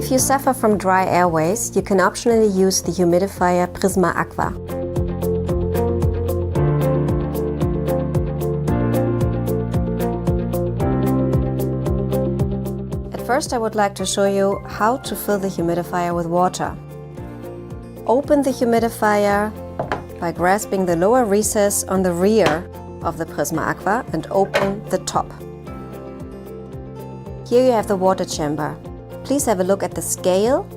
If you suffer from dry airways, you can optionally use the humidifier Prisma AQUA. First, I would like to show you how to fill the humidifier with water. Open the humidifier by grasping the lower recess on the rear of the Prisma AQUA and open the top. Here you have the water chamber. Please have a look at the scale.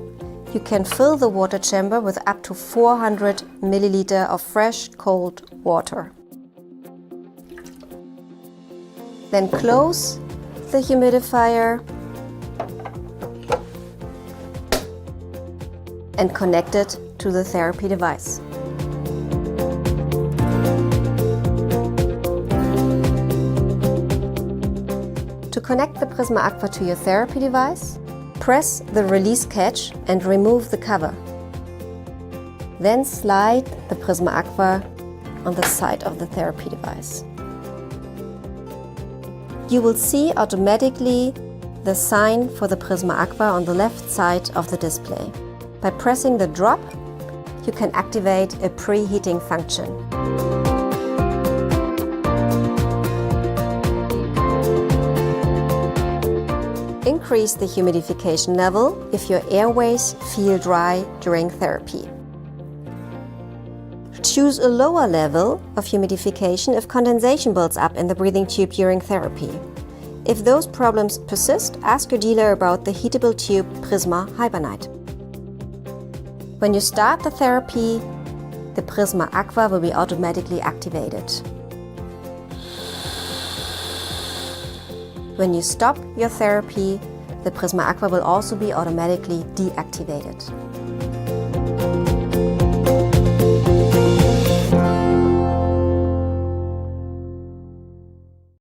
You can fill the water chamber with up to 400 milliliter of fresh, cold water. Then close the humidifier and connect it to the therapy device. To connect the Prisma AQUA to your therapy device, press the release catch and remove the cover. Then slide the Prisma AQUA on the side of the therapy device. You will see automatically the sign for the Prisma AQUA on the left side of the display. By pressing the drop, you can activate a preheating function. Increase the humidification level if your airways feel dry during therapy. Choose a lower level of humidification if condensation builds up in the breathing tube during therapy. If those problems persist, ask your dealer about the heatable tube Prisma Hibernite. When you start the therapy, the Prisma AQUA will be automatically activated. When you stop your therapy, the Prisma AQUA will also be automatically deactivated.